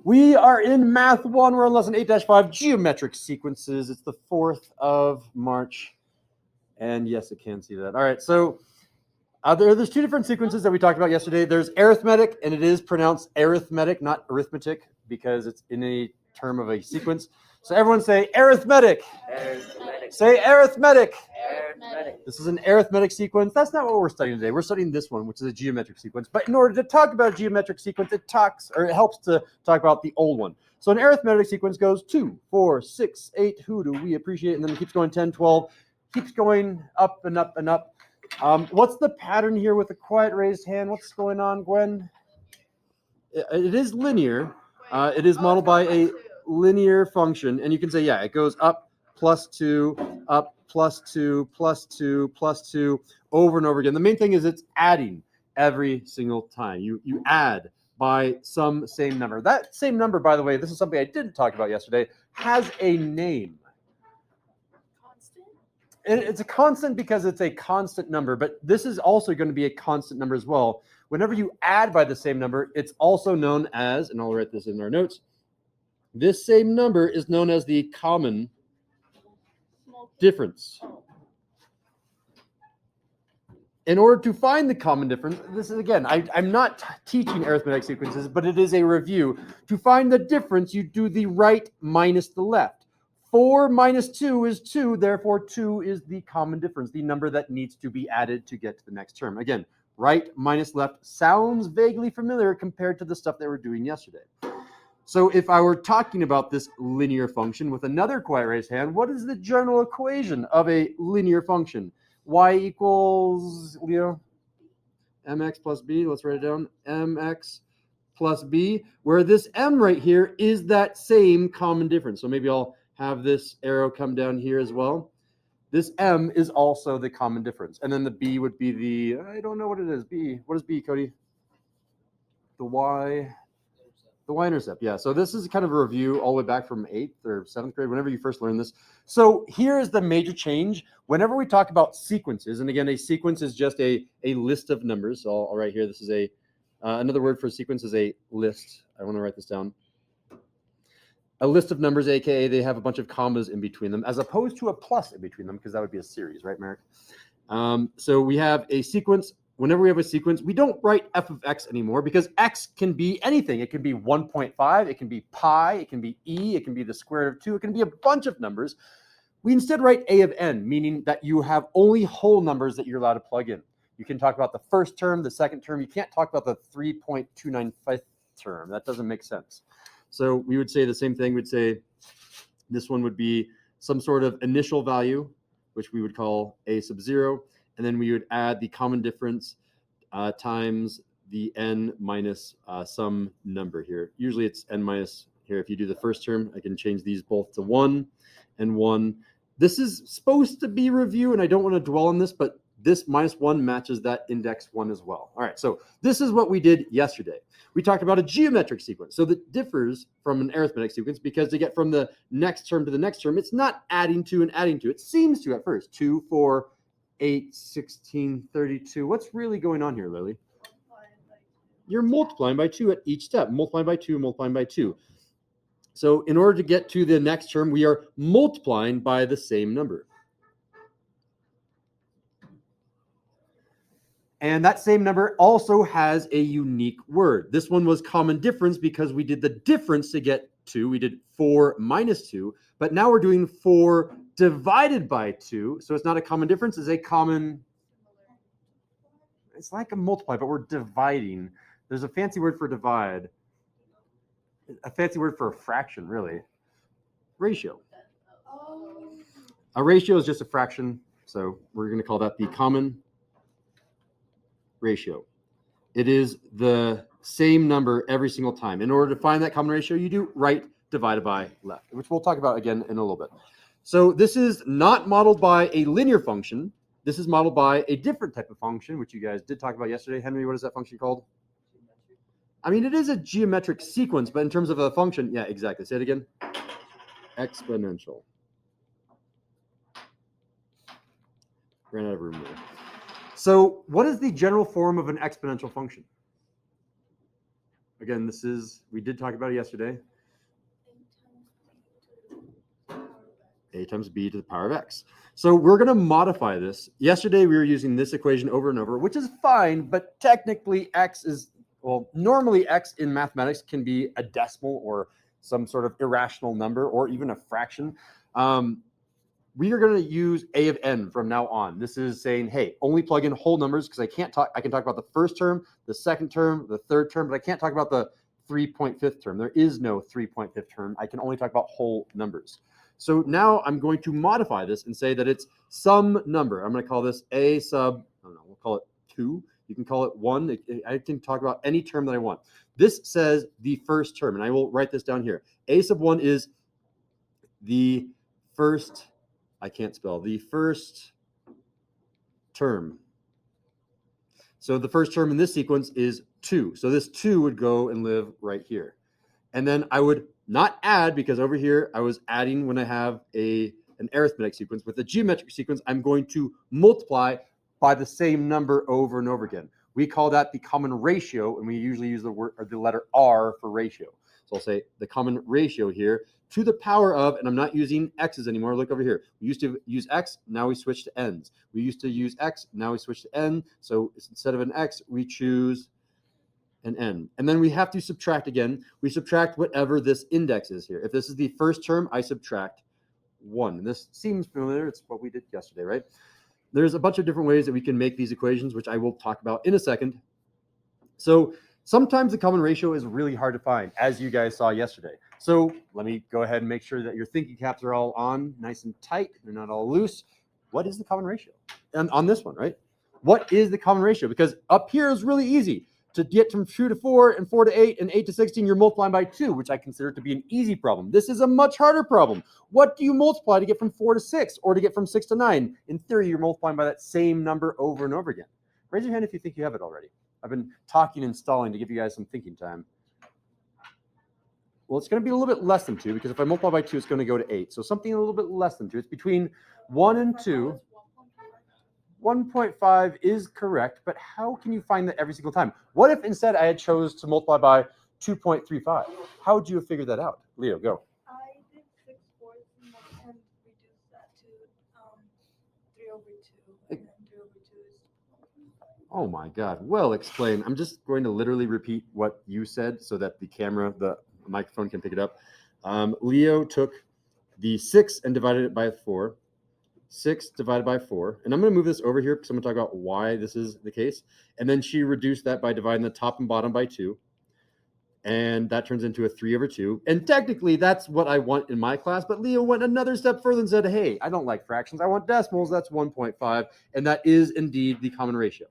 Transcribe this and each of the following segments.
We are in Math 1. We're on Lesson 8-5, Geometric Sequences. It's the 4th of March. And yes, it can see that. All right, so there's two different sequences that we talked about yesterday. There's arithmetic, and it is pronounced arithmetic, not arithmetic, because it's in a term of a sequence. So everyone say arithmetic. Arithmetic. Say arithmetic. Arithmetic. This is an arithmetic sequence. That's not what we're studying today. We're studying this one, which is a geometric sequence. But in order to talk about a geometric sequence, it helps to talk about the old one. So an arithmetic sequence goes 2, 4, 6, 8. Who do we appreciate? And then it keeps going 10, 12. Keeps going up and up and up. What's the pattern here with the quiet raised hand? What's going on, Gwen? It is linear. It is modeled by a linear function. And you can say, yeah, it goes up, +2, up, +2, +2, +2, over and over again. The main thing is it's adding every single time. You add by some same number. That same number, by the way, this is something I didn't talk about yesterday, has a name. It's a constant because it's a constant number, but this is also going to be a constant number as well. Whenever you add by the same number, it's also known as, and I'll write this in our notes, this same number is known as the common difference. In order to find the common difference, this is, again, I'm not teaching arithmetic sequences, but it is a review. To find the difference, you do the right minus the left. 4 minus 2 is 2, therefore 2 is the common difference, the number that needs to be added to get to the next term. Again, right minus left sounds vaguely familiar compared to the stuff that we're doing yesterday. So if I were talking about this linear function with another quiet raised hand, what is the general equation of a linear function? Y equals, Leo, mx plus b, let's write it down, mx plus b, where this m right here is that same common difference. So maybe I'll have this arrow come down here as well. This m is also the common difference. And then the b would be the, I don't know what it is, b. What is b, Cody? The y-intercept, yeah. So this is kind of a review all the way back from 8th or 7th grade, whenever you first learned this. So here is the major change. Whenever we talk about sequences, and again, a sequence is just a list of numbers. So I'll write here, this is another word for sequence is a list. I want to write this down. A list of numbers, aka they have a bunch of commas in between them, as opposed to a plus in between them, because that would be a series, right, Merrick? So we have a sequence. Whenever we have a sequence, we don't write f of x anymore because x can be anything. It can be 1.5, it can be pi, it can be e, it can be the square root of 2, it can be a bunch of numbers. We instead write a of n, meaning that you have only whole numbers that you're allowed to plug in. You can talk about the first term, the second term. You can't talk about the 3.295th term. That doesn't make sense. So we would say the same thing. We'd say this one would be some sort of initial value, which we would call a sub 0. And then we would add the common difference times the n minus some number here. Usually it's n minus here. If you do the first term, I can change these both to 1 and 1. This is supposed to be review, and I don't want to dwell on this, but this minus 1 matches that index 1 as well. All right, so this is what we did yesterday. We talked about a geometric sequence. So that differs from an arithmetic sequence because to get from the next term to the next term, it's not adding to and adding to. It seems to at first. 2, 4, 8, 16, 32. What's really going on here, Lily? You're multiplying by 2 at each step. Multiplying by 2, multiplying by 2. So in order to get to the next term, we are multiplying by the same number. And that same number also has a unique word. This one was common difference because we did the difference to get 2. We did 4 minus 2, but now we're doing 4 divided by 2. So it's not a common difference, it's a common, it's like a multiply, but we're dividing. There's a fancy word for divide. A fancy word for a fraction, really. Ratio. A ratio is just a fraction, so we're going to call that the common ratio. It is the same number every single time. In order to find that common ratio, you do right divided by left, which we'll talk about again in a little bit. So this is not modeled by a linear function. This is modeled by a different type of function, which you guys did talk about yesterday. Henry, what is that function called? I mean, it is a geometric sequence, but in terms of a function, yeah, exactly. Say it again. Exponential. Ran out of room there. So what is the general form of an exponential function? Again, we did talk about it yesterday. A times b to the power of x. So we're going to modify this. Yesterday we were using this equation over and over, which is fine, but technically x is, well, normally x in mathematics can be a decimal or some sort of irrational number or even a fraction. We are going to use a of n from now on. This is saying, hey, only plug in whole numbers because I can talk about the first term, the second term, the third term, but I can't talk about the 3.5 term. There is no 3.5 term. I can only talk about whole numbers. So now I'm going to modify this and say that it's some number. I'm going to call this a sub, I don't know, we'll call it 2. You can call it 1. I can talk about any term that I want. This says the first term, and I will write this down here. A sub 1 is the first, I can't spell, the first term. So the first term in this sequence is 2. So this 2 would go and live right here. And then I would not add, because over here I was adding when I have an arithmetic sequence. With a geometric sequence, I'm going to multiply by the same number over and over again. We call that the common ratio, and we usually use the word or the letter R for ratio. So I'll say the common ratio here to the power of, and I'm not using x's anymore. Look over here. We used to use x, now we switch to n's. We used to use x, now we switch to n. So instead of an x, we choose an n. And then we have to subtract again. We subtract whatever this index is here. If this is the first term, I subtract 1. And this seems familiar. It's what we did yesterday, right? There's a bunch of different ways that we can make these equations, which I will talk about in a second. So sometimes the common ratio is really hard to find, as you guys saw yesterday. So let me go ahead and make sure that your thinking caps are all on, nice and tight. They're not all loose. What is the common ratio? And on this one, right? What is the common ratio? Because up here is really easy. To get from 2 to 4 and 4 to 8 and 8 to 16, you're multiplying by 2, which I consider to be an easy problem. This is a much harder problem. What do you multiply to get from 4 to 6 or to get from 6 to 9? In theory, you're multiplying by that same number over and over again. Raise your hand if you think you have it already. I've been talking and stalling to give you guys some thinking time. Well, it's going to be a little bit less than 2 because if I multiply by 2, it's going to go to 8. So something a little bit less than 2. It's between 1 and 2. 1.5 is correct, but how can you find that every single time? What if instead I had chose to multiply by 2.35? How would you have figured that out? Leo, go. I did 6/4 and reduced that to 3 over 2, and then 3 over 2 is 1.5. Oh my God, well explained. I'm just going to literally repeat what you said so that the camera, the microphone can pick it up. Leo took the 6 and divided it by 4. 6 divided by 4. And I'm going to move this over here because I'm going to talk about why this is the case. And then she reduced that by dividing the top and bottom by 2. And that turns into a 3 over 2. And technically, that's what I want in my class. But Leo went another step further and said, hey, I don't like fractions. I want decimals. That's 1.5. And that is indeed the common ratio.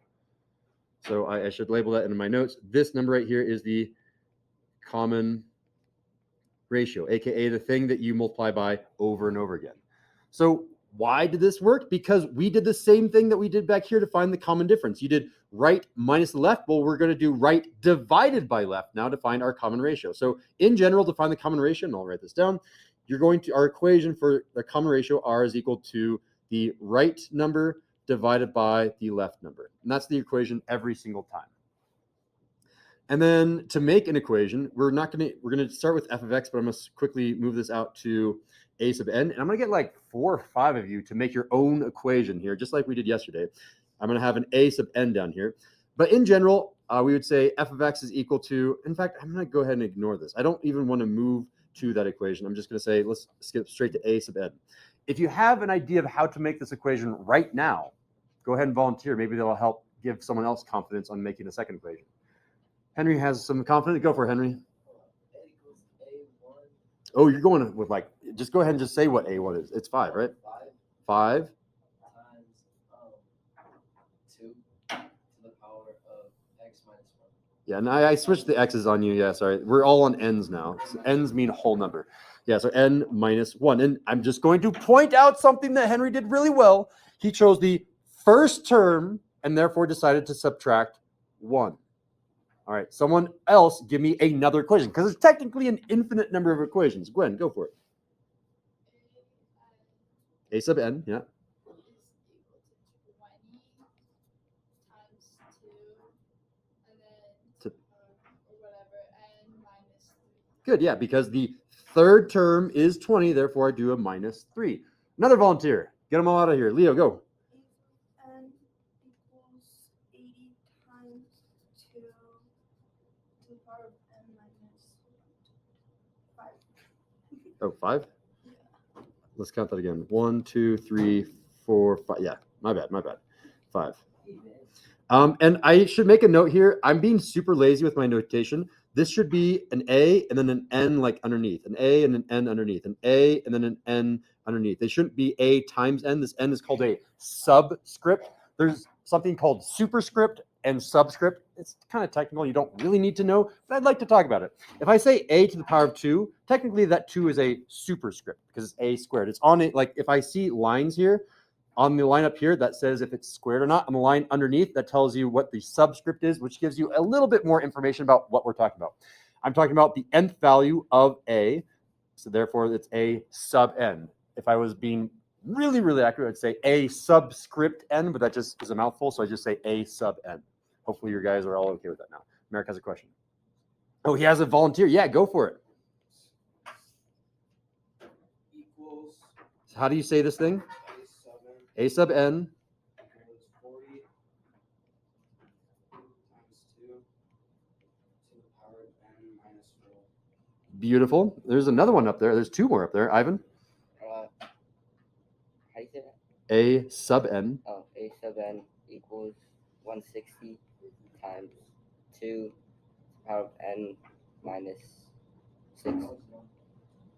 So I should label that in my notes. This number right here is the common ratio, aka the thing that you multiply by over and over again. So why did this work? Because we did the same thing that we did back here to find the common difference. You did right minus the left. Well, we're going to do right divided by left now to find our common ratio. So in general, to find the common ratio, and I'll write this down, our equation for the common ratio, R, is equal to the right number divided by the left number. And that's the equation every single time. And then to make an equation, we're going to start with f of x, but I'm going to quickly move this out to a sub n. And I'm going to get like 4 or 5 of you to make your own equation here, just like we did yesterday. I'm going to have an a sub n down here. But in general, we would say f of x is equal to, in fact, I'm going to go ahead and ignore this. I don't even want to move to that equation. I'm just going to say, let's skip straight to a sub n. If you have an idea of how to make this equation right now, go ahead and volunteer. Maybe that'll help give someone else confidence on making a second equation. Henry has some confidence. Go for it, Henry. Oh, you're going with like, just go ahead and just say what A1 is. It's 5, right? 5 times 2 to the power of x minus 1. Yeah, and I switched the x's on you. Yeah, sorry. We're all on n's now. So n's mean whole number. Yeah, so n minus 1. And I'm just going to point out something that Henry did really well. He chose the first term and therefore decided to subtract 1. All right, someone else give me another equation because there's technically an infinite number of equations. Gwen, go for it. A sub n, yeah. Is equal to 20 times 2 and then or whatever, Good, yeah, because the third term is 20, therefore I do a minus 3. Another volunteer. Get them all out of here. Leo, go. N equals 80 times 2 to the power of n minus 5. Oh, 5? Let's count that again. 1, 2, 3, 4, 5. Yeah, my bad. 5. And I should make a note here. I'm being super lazy with my notation. This should be an A and then an N like underneath, an A and an N underneath, an A and then an N underneath. They shouldn't be A times N. This N is called a subscript. There's something called superscript and subscript. It's kind of technical. You don't really need to know, but I'd like to talk about it. If I say A to the power of 2, technically that 2 is a superscript because it's A squared. It's on it. Like if I see lines here, on the line up here that says if it's squared or not. On the line underneath that tells you what the subscript is, which gives you a little bit more information about what we're talking about. I'm talking about the nth value of A, so therefore it's A sub n. If I was being really, really accurate, I'd say A subscript n, but that just is a mouthful, so I just say A sub n. Hopefully you guys are all okay with that now. Merrick has a question. Oh, he has a volunteer. Yeah, go for it. Equals How do you say this thing? A sub n. equals 40 times 2 to the power of n minus 4. Beautiful. There's another one up there. There's 2 more up there. Ivan? How do you say that? A sub n. Oh, A sub n equals 160 times 2 to the power of n minus 6.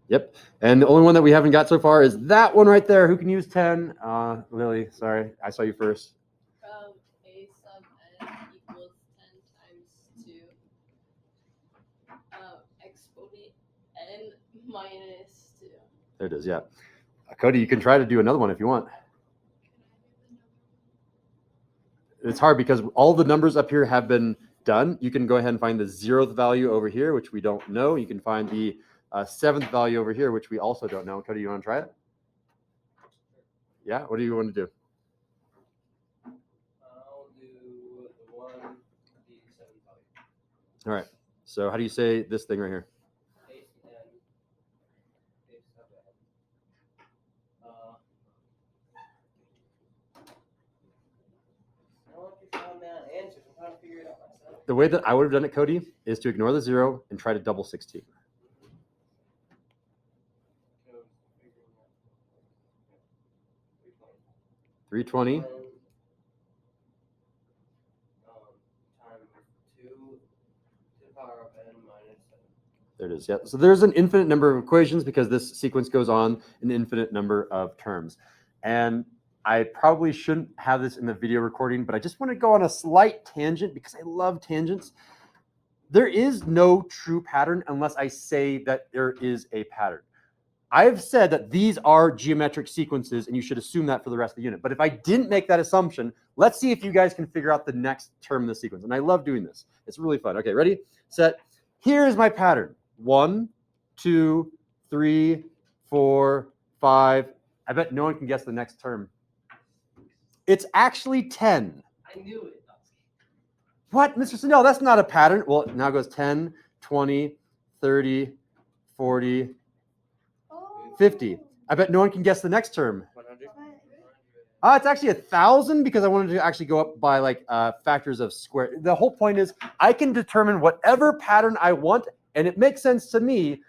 Yep. And the only one that we haven't got so far is that one right there. Who can use 10? Lily, sorry. I saw you first. A sub n equals 10 times 2 exponent n minus 2. There it is. Yeah. Cody, you can try to do another one if you want. It's hard because all the numbers up here have been done. You can go ahead and find the 0th value over here, which we don't know. You can find the 7th value over here, which we also don't know. Cody, you want to try it? Yeah. What do you want to do? I'll do the 1, the 7 value. All right. So how do you say this thing right here? A sub n. A sub n. I don't know if you found that answer. I'm trying to figure it out myself. The way that I would have done it, Cody, is to ignore the 0 and try to double 16. 320. Times 2 to the power of n minus 7. There it is. Yeah. So there's an infinite number of equations because this sequence goes on an infinite number of terms. And I probably shouldn't have this in the video recording, but I just want to go on a slight tangent because I love tangents. There is no true pattern unless I say that there is a pattern. I've said that these are geometric sequences and you should assume that for the rest of the unit. But if I didn't make that assumption, let's see if you guys can figure out the next term in the sequence. And I love doing this. It's really fun. Okay, ready, set. Here is my pattern. 1, 2, 3, 4, 5. I bet no one can guess the next term. It's actually 10. I knew it. What, Mr. Sandell? That's not a pattern. Well, now it goes 10, 20, 30, 40, 50. I bet no one can guess the next term. 100? It's actually 1,000 because I wanted to actually go up by like factors of square. The whole point is I can determine whatever pattern I want, and it makes sense to me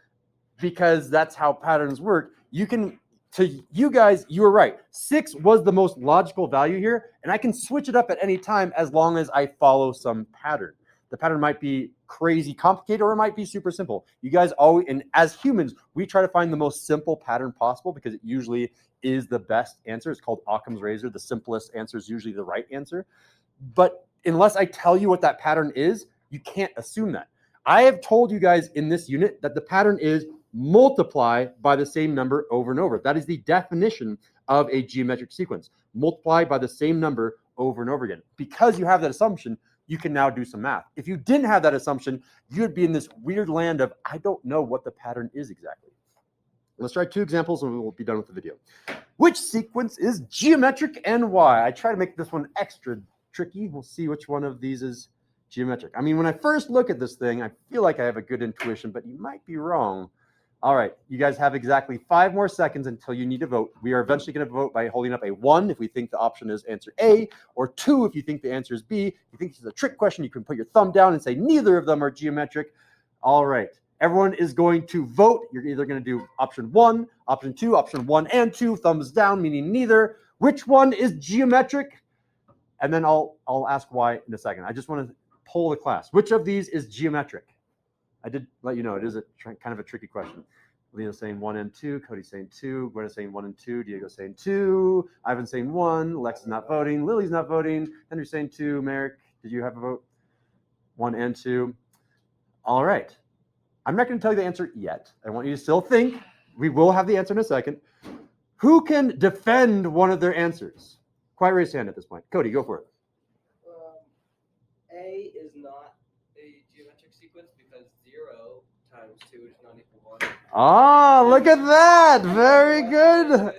because that's how patterns work. You can, to you guys, you were right. 6 was the most logical value here, and I can switch it up at any time as long as I follow some pattern. The pattern might be crazy complicated or it might be super simple. You guys always, and as humans, we try to find the most simple pattern possible because it usually is the best answer. It's called Occam's razor. The simplest answer is usually the right answer. But unless I tell you what that pattern is, you can't assume that. I have told you guys in this unit that the pattern is multiply by the same number over and over. That is the definition of a geometric sequence. Multiply by the same number over and over again. Because you have that assumption, you can now do some math. If you didn't have that assumption, you would be in this weird land of, I don't know what the pattern is exactly. Let's try 2 examples and we will be done with the video. Which sequence is geometric and why? I try to make this one extra tricky. We'll see which one of these is geometric. I mean, when I first look at this thing, I feel like I have a good intuition, but you might be wrong. All right, you guys have exactly 5 more seconds until you need to vote. We are eventually going to vote by holding up a 1 if we think the option is answer A, or 2 if you think the answer is B. If you think this is a trick question, you can put your thumb down and say neither of them are geometric. All right, everyone is going to vote. You're either going to do option 1, option 2, option 1 and 2, thumbs down, meaning neither. Which one is geometric? And then I'll ask why in a second. I just want to poll the class. Which of these is geometric? I did let you know it is a kind of a tricky question. Lena's saying 1 and 2, Cody's saying 2, Gwen's saying 1 and 2, Diego's saying 2, Ivan's saying 1, Lex is not voting, Lily's not voting, Henry's saying 2, Merrick, did you have a vote? 1 and 2. All right. I'm not going to tell you the answer yet. I want you to still think. We will have the answer in a second. Who can defend one of their answers? Quiet raise hand at this point. Cody, go for it. A is not a geometric sequence because 0 times 2 is not equal 1. Ah, look at that. Very good.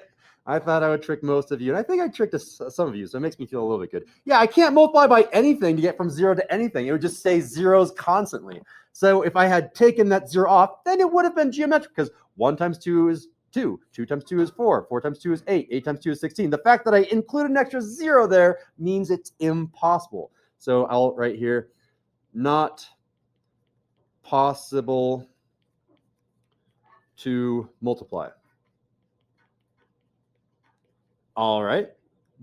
I thought I would trick most of you, and I think I tricked some of you, so it makes me feel a little bit good. Yeah, I can't multiply by anything to get from 0 to anything. It would just say zeros constantly. So if I had taken that 0 off, then it would have been geometric because 1 times 2 is 2, 2 times 2 is 4, 4 times 2 is 8, 8 times 2 is 16. The fact that I included an extra 0 there means it's impossible. So I'll write here, not possible to multiply. All right,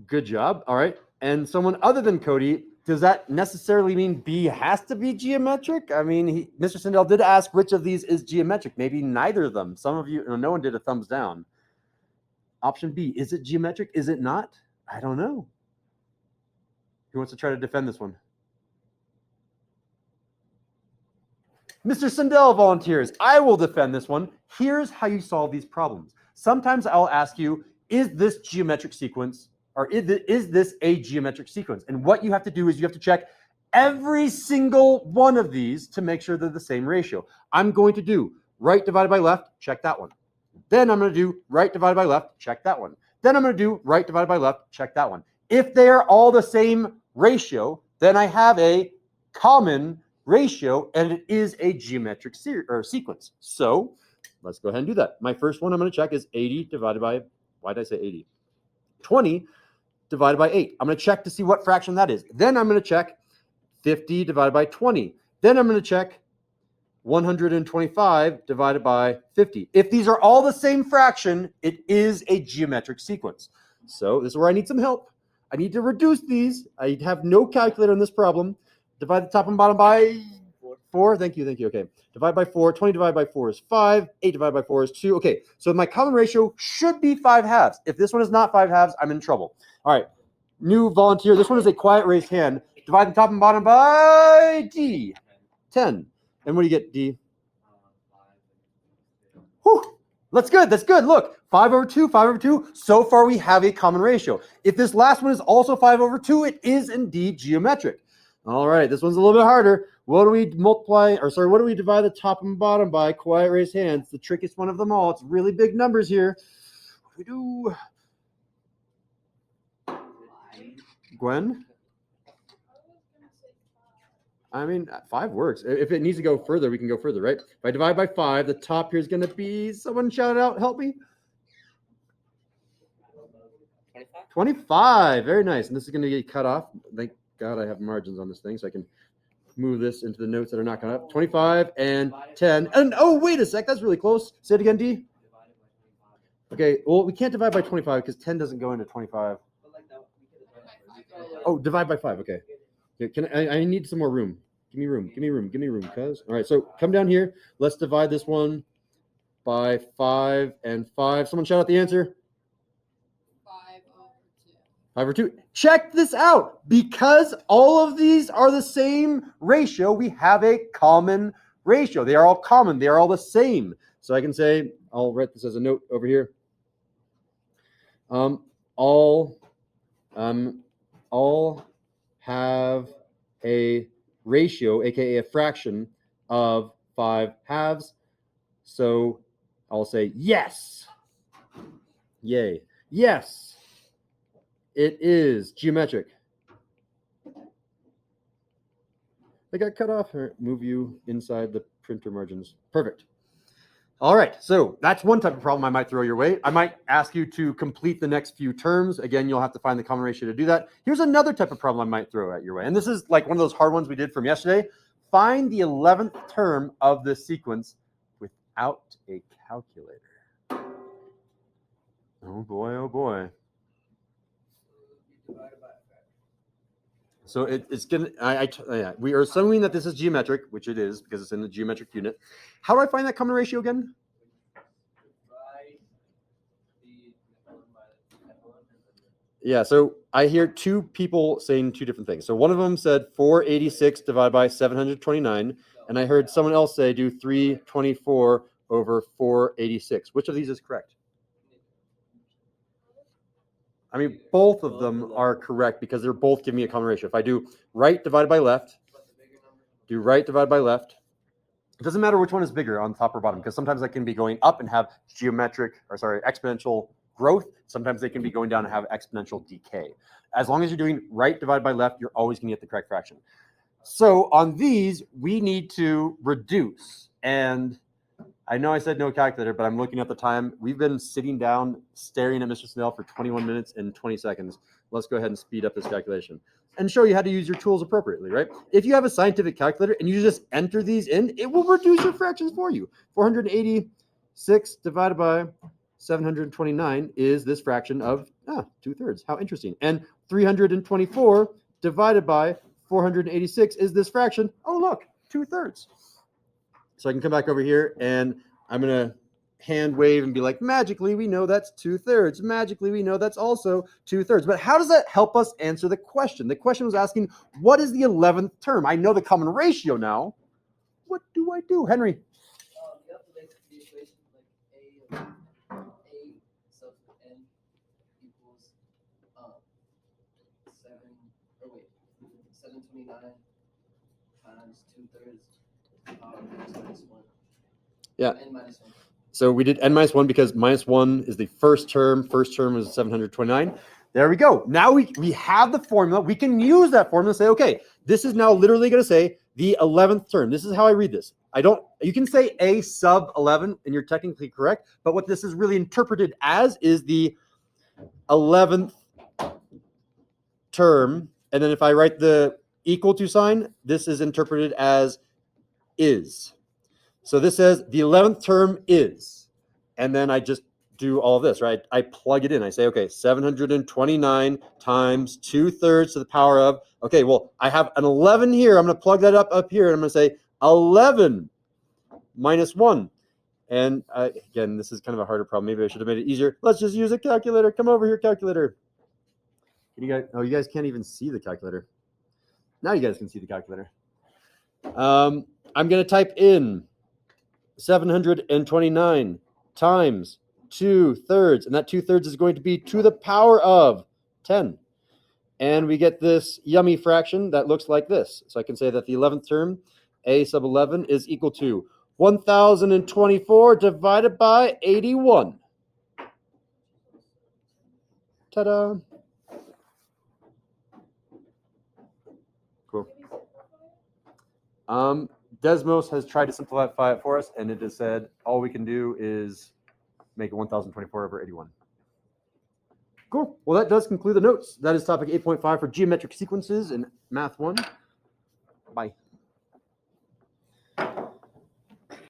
good job. All right, and someone other than Cody, does that necessarily mean B has to be geometric? I mean, Mr. Sindel did ask which of these is geometric. Maybe neither of them. Some of you, no one did a thumbs down. Option B, is it geometric? Is it not? I don't know. Who wants to try to defend this one? Mr. Sindel volunteers. I will defend this one. Here's how you solve these problems. Sometimes I'll ask you, is this geometric sequence, or is this a geometric sequence? And what you have to do is you have to check every single one of these to make sure they're the same ratio. I'm going to do right divided by left, check that one. Then I'm going to do right divided by left, check that one. Then I'm going to do right divided by left, check that one. If they are all the same ratio, then I have a common ratio, and it is a geometric sequence. So let's go ahead and do that. My first one I'm going to check is 80 divided by, why did I say 80? 20 divided by 8. I'm going to check to see what fraction that is. Then I'm going to check 50 divided by 20. Then I'm going to check 125 divided by 50. If these are all the same fraction, it is a geometric sequence. So this is where I need some help. I need to reduce these. I have no calculator on this problem. Divide the top and bottom by 4. Thank you. Okay. Divide by 4. 20 divided by 4 is 5. 8 divided by 4 is 2. Okay. So my common ratio should be 5 halves. If this one is not 5 halves, I'm in trouble. All right. New volunteer. This one is a quiet raised hand. Divide the top and bottom by D. 10. And what do you get, D? Whew. That's good. That's good. Look, 5 over 2, 5 over 2. So far, we have a common ratio. If this last one is also 5 over 2, it is indeed geometric. All right, this one's a little bit harder. What do we what do we divide the top and bottom by? Quiet raised hands. The trickiest one of them all. It's really big numbers here. What do we do? Gwen? I mean, 5 works. If it needs to go further, we can go further, right? If I divide by 5, the top here is going to be, someone shout it out, help me. 25. 25. Very nice. And this is going to get cut off. Thank God I have margins on this thing, so I can move this into the notes that are not cut up. 25 and 10. And oh, wait a sec. That's really close. Say it again, D. Okay. Well, we can't divide by 25 because 10 doesn't go into 25. Oh, divide by 5. Okay. I need some more room. Give me room, cuz. All right, so come down here. Let's divide this one by 5 and 5. Someone shout out the answer. 5 over 2. 5 over 2. Check this out. Because all of these are the same ratio, we have a common ratio. They are all common. They are all the same. So I can say, I'll write this as a note over here. All have a ratio, aka a fraction of 5 halves. So I'll say yes. Yay. Yes. It is geometric. They got cut off. All right, move you inside the printer margins. Perfect. All right, so that's one type of problem I might throw your way. I might ask you to complete the next few terms. Again, you'll have to find the common ratio to do that. Here's another type of problem I might throw at your way. And this is like one of those hard ones we did from yesterday. Find the 11th term of the sequence without a calculator. Oh boy, oh boy. Divided by a factor. So it's gonna. Yeah, we are assuming that this is geometric, which it is because it's in the geometric unit. How do I find that common ratio again? Divide the epsilon by the epsilon and then Yeah. So I hear two people saying two different things. So one of them said 486 divided by 729, and I heard someone else say do 324 over 486. Which of these is correct? I mean, both of them are correct because they're both giving me a common ratio. If I do right divided by left, what's the bigger number? do right divided by left. It doesn't matter which one is bigger on top or bottom because sometimes I can be going up and have exponential growth. Sometimes they can be going down and have exponential decay. As long as you're doing right divided by left, you're always going to get the correct fraction. So on these, we need to reduce. And I know I said no calculator, but I'm looking at the time. We've been sitting down staring at Mr. Snell for 21 minutes and 20 seconds. Let's go ahead and speed up this calculation and show you how to use your tools appropriately, right? If you have a scientific calculator and you just enter these in, it will reduce your fractions for you. 486 divided by 729 is this fraction of 2/3. How interesting. And 324 divided by 486 is this fraction. Oh, look, 2/3. So I can come back over here and I'm going to hand wave and be like, magically, we know that's 2/3. Magically, we know that's also 2/3. But how does that help us answer the question? The question was asking, what is the 11th term? I know the common ratio now. What do I do, Henry? You have to make the equation like a sub n equals 729 times 2/3 minus 1. Yeah. N minus 1. So we did n minus 1 because minus 1 is the first term. First term is 729. There we go. Now we have the formula. We can use that formula and say, okay, this is now literally going to say the 11th term. This is how I read this. You can say a sub 11 and you're technically correct, but what this is really interpreted as is the 11th term. And then if I write the equal to sign, this is interpreted as is. So this says the 11th term is, and then I just do all of this, right? I plug it in. I say, okay, 729 times 2/3 to the power of, okay, well, I have an 11 here. I'm going to plug that up here, and I'm going to say 11 minus 1. And again, this is kind of a harder problem. Maybe I should have made it easier. Let's just use a calculator. Come over here, calculator. Can you guys? Oh, you guys can't even see the calculator. Now you guys can see the calculator. I'm going to type in 729 times 2/3, and that 2/3 is going to be to the power of 10. And we get this yummy fraction that looks like this. So I can say that the 11th term, a sub 11, is equal to 1024 divided by 81. Ta-da! Cool. Desmos has tried to simplify it for us, and it has said all we can do is make it 1024 over 81. Cool. Well, that does conclude the notes. That is topic 8.5 for geometric sequences in Math 1. Bye.